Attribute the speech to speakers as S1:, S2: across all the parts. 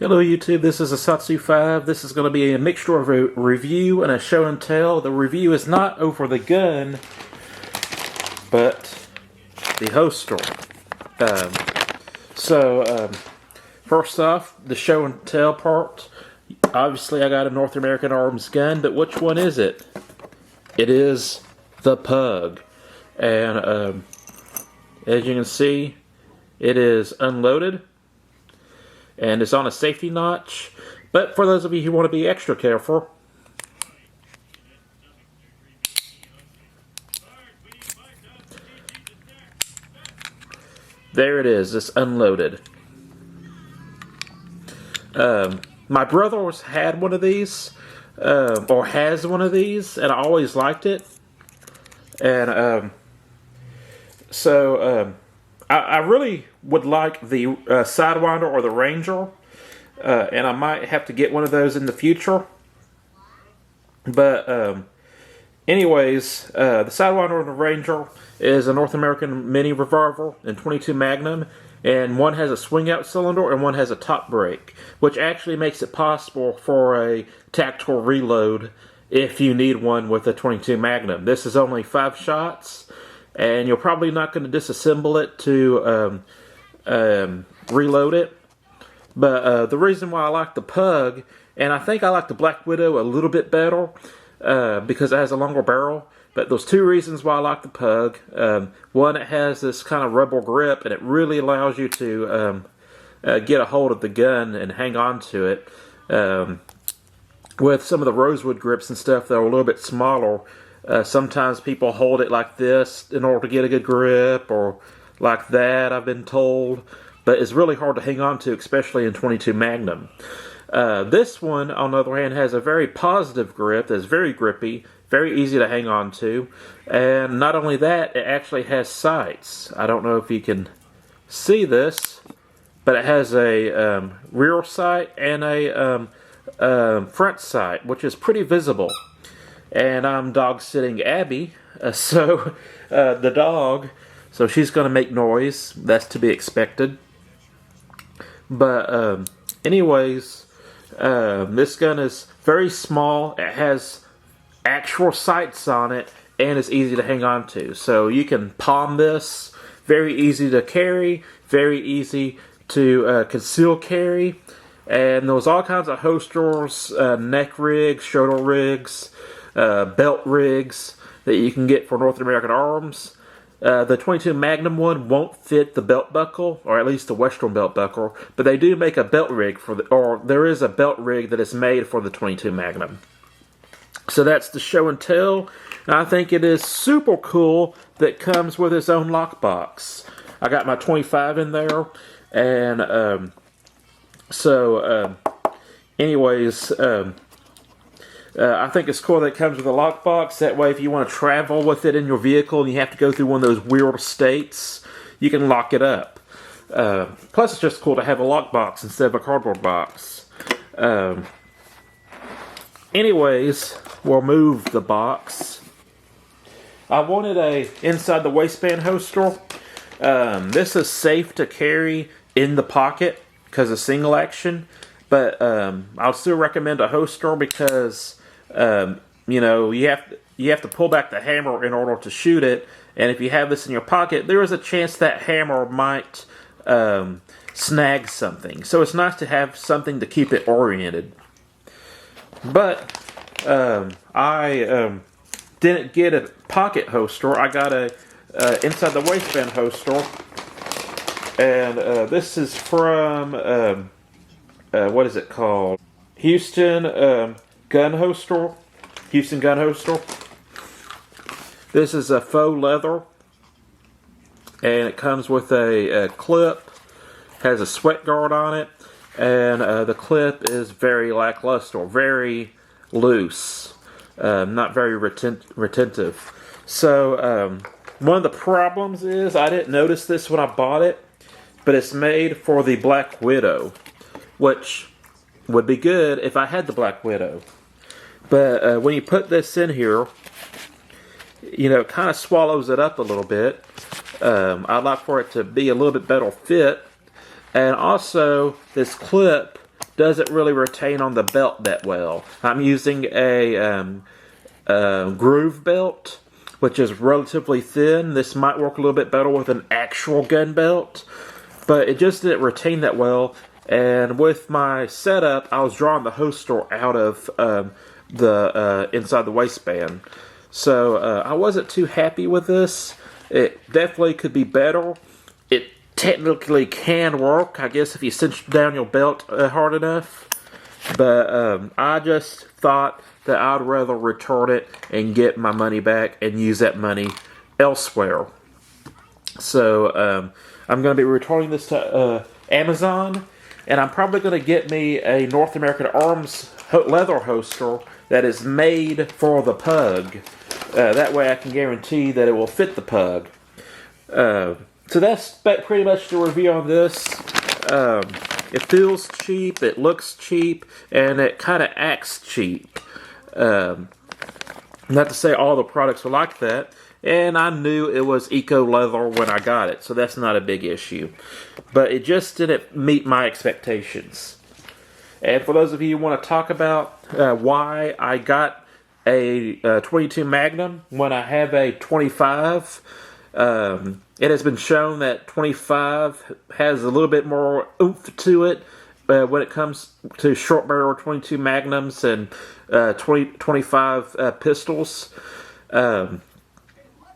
S1: Hello YouTube, this is a Satsu 5. This is going to be a mixture of a review and a show and tell. The review is not over the gun, but the holster. First off, the show and tell part. Obviously I got a North American Arms gun, but which one is it? It is the Pug. And as you can see, it is unloaded. And it's on a safety notch. But for those of you who want to be extra careful, there it is. It's unloaded. My brother had one of these, or has one of these, and I always liked it. And I really would like the Sidewinder or the Ranger, and I might have to get one of those in the future. But anyways, the Sidewinder or the Ranger is a North American mini revolver in .22 Magnum, and one has a swing-out cylinder and one has a top break, which actually makes it possible for a tactical reload if you need one with a .22 Magnum. This is only 5 shots. And you're probably not going to disassemble it to reload it. But the reason why I like the Pug, and I think I like the Black Widow a little bit better because it has a longer barrel. But there's 2 reasons why I like the Pug. One, it has this kind of rubber grip, and it really allows you to get a hold of the gun and hang on to it. With some of the rosewood grips and stuff that are a little bit smaller, sometimes people hold it like this in order to get a good grip, or like that, I've been told. But it's really hard to hang on to, especially in .22 Magnum. This one, on the other hand, has a very positive grip that's very grippy, very easy to hang on to. And not only that, it actually has sights. I don't know if you can see this, but it has a rear sight and a front sight, which is pretty visible. And I'm dog-sitting Abby, so the dog, so she's going to make noise. That's to be expected. But anyways, this gun is very small. It has actual sights on it, and it's easy to hang on to. So you can palm this. Very easy to carry. Very easy to conceal carry. And there's all kinds of holsters, neck rigs, shoulder rigs, belt rigs that you can get for North American Arms. The .22 Magnum one won't fit the belt buckle, or at least the Western belt buckle, but they do make a belt rig for or there is a belt rig that is made for the .22 Magnum. So that's the show and tell. And I think it is super cool that it comes with its own lockbox. I got my 25 in there, and anyways, I think it's cool that it comes with a lockbox. That way, if you want to travel with it in your vehicle and you have to go through one of those weird states, you can lock it up. Plus, it's just cool to have a lockbox instead of a cardboard box. Anyways, we'll move the box. I wanted a inside the waistband holster. This is safe to carry in the pocket because of single action. But I'll still recommend a holster because you know, you have to pull back the hammer in order to shoot it, and if you have this in your pocket, there is a chance that hammer might snag something. So it's nice to have something to keep it oriented. But I didn't get a pocket holster. I got a inside the waistband holster, and this is from what is it called? Houston gun holster. Houston gun holster. This is a faux leather, and it comes with a clip. Has a sweat guard on it, and the clip is very lackluster, very loose, not very retentive. So one of the problems is I didn't notice this when I bought it, but it's made for the Black Widow, which would be good if I had the Black Widow. But when you put this in here, you know, it kind of swallows it up a little bit. I'd like for it to be a little bit better fit. And also, this clip doesn't really retain on the belt that well. I'm using a groove belt, which is relatively thin. This might work a little bit better with an actual gun belt, but it just didn't retain that well. And with my setup, I was drawing the holster out of the inside the waistband. So I wasn't too happy with this. It definitely could be better. It technically can work, I guess, if you cinch down your belt hard enough. But I just thought that I'd rather return it and get my money back and use that money elsewhere. So I'm going to be returning this to Amazon, and I'm probably going to get me a North American Arms leather holster that is made for the Pug. That way I can guarantee that it will fit the Pug. So that's pretty much the review on this. It feels cheap, it looks cheap, and it kind of acts cheap. Not to say all the products are like that. And I knew it was eco leather when I got it, so that's not a big issue. But it just didn't meet my expectations. And for those of you who want to talk about why I got a 22 Magnum when I have a 25, it has been shown that 25 has a little bit more oomph to it when it comes to short barrel 22 Magnums and 25 pistols.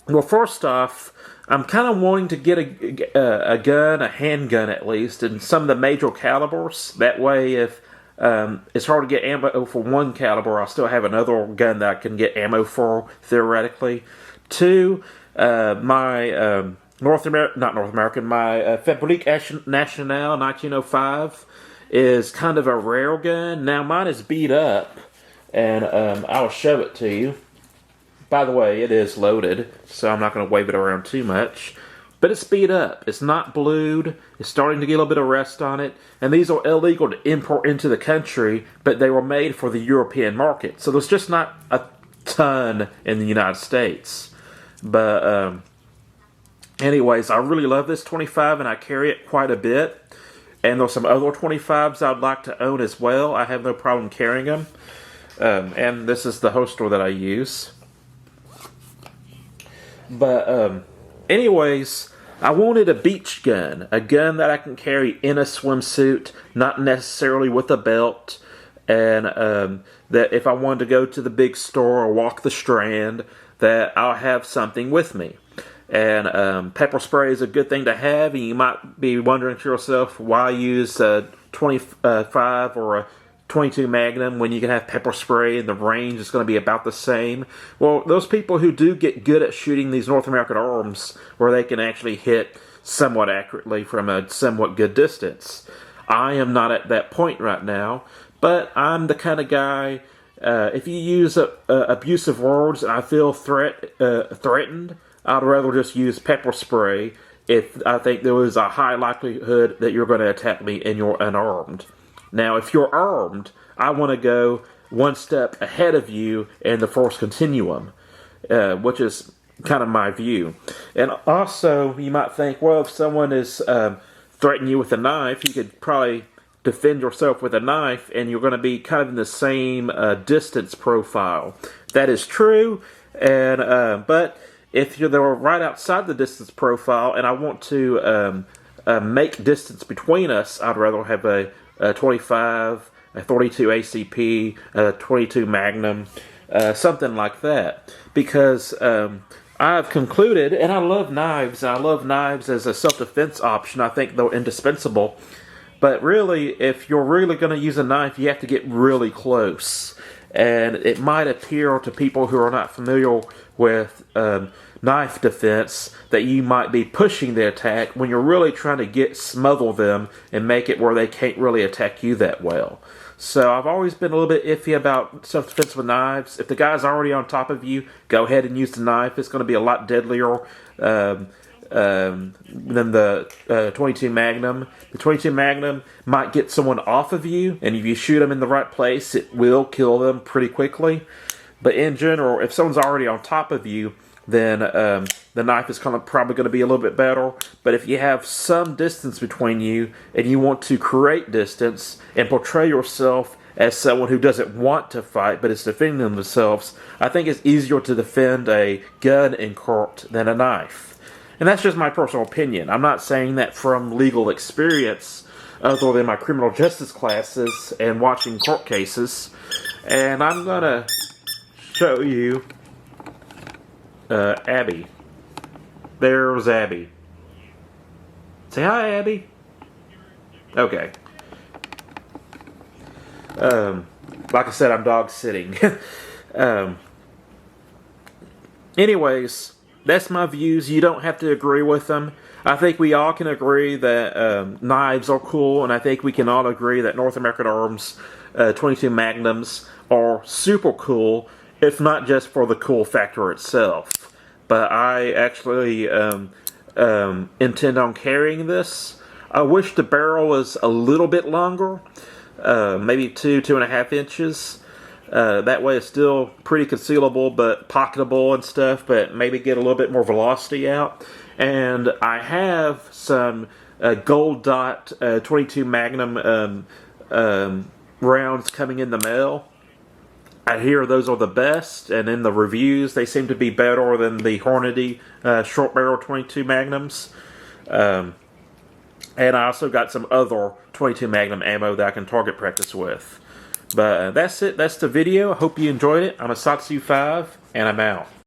S1: Well, first off, I'm kind of wanting to get a gun, a handgun at least, in some of the major calibers. That way, if it's hard to get ammo for one caliber, I'll still have another gun that I can get ammo for, theoretically. Two, my my Fabrique Nationale 1905 is kind of a rare gun. Now, mine is beat up, and I'll show it to you. By the way, it is loaded, so I'm not going to wave it around too much. But it's beat up. It's not blued. It's starting to get a little bit of rust on it. And these are illegal to import into the country, but they were made for the European market. So there's just not a ton in the United States. But anyways, I really love this 25, and I carry it quite a bit. And there's some other 25s I'd like to own as well. I have no problem carrying them. And this is the holster that I use. But anyways, I wanted a beach gun. A gun that I can carry in a swimsuit, not necessarily with a belt. And that if I wanted to go to the big store or walk the Strand, that I'll have something with me. And pepper spray is a good thing to have. And you might be wondering to yourself, why use a 25 or a 22 Magnum when you can have pepper spray and the range is going to be about the same? Well, those people who do get good at shooting these North American arms, where they can actually hit somewhat accurately from a somewhat good distance. I am not at that point right now, but I'm the kind of guy, if you use abusive words and I feel threatened, I'd rather just use pepper spray if I think there is a high likelihood that you're going to attack me and you're unarmed. Now, if you're armed, I want to go one step ahead of you in the force continuum, which is kind of my view. And also, you might think, well, if someone is threatening you with a knife, you could probably defend yourself with a knife, and you're going to be kind of in the same distance profile. That is true, and but if they're right outside the distance profile, and I want to make distance between us, I'd rather have a 25, a 32 ACP, a 22 Magnum, something like that. Because I've concluded, and I love knives as a self-defense option. I think they're indispensable. But really, if you're really going to use a knife, you have to get really close. And it might appear to people who are not familiar with knife defense that you might be pushing the attack when you're really trying to smother them and make it where they can't really attack you that well. So I've always been a little bit iffy about self-defense with knives. If the guy's already on top of you, go ahead and use the knife. It's going to be a lot deadlier than the 22 Magnum. The 22 Magnum might get someone off of you, and if you shoot them in the right place, it will kill them pretty quickly. But in general, if someone's already on top of you, then the knife is probably going to be a little bit better. But if you have some distance between you and you want to create distance and portray yourself as someone who doesn't want to fight but is defending themselves, I think it's easier to defend a gun in court than a knife. And that's just my personal opinion. I'm not saying that from legal experience, other than my criminal justice classes and watching court cases. And I'm going to show you Abby. There's Abby. Say hi, Abby. Okay. Like I said, I'm dog sitting. Anyways, that's my views. You don't have to agree with them. I think we all can agree that knives are cool, and I think we can all agree that North American Arms 22 Magnums are super cool, if not just for the cool factor itself. But I actually intend on carrying this. I wish the barrel was a little bit longer, maybe 2.5 inches. That way it's still pretty concealable but pocketable and stuff, but maybe get a little bit more velocity out. And I have some Gold Dot 22 Magnum rounds coming in the mail. I hear those are the best, and in the reviews they seem to be better than the Hornady short barrel 22 Magnums. And I also got some other 22 Magnum ammo that I can target practice with. But that's it. That's the video. I hope you enjoyed it. I'm a Satsu 5, and I'm out.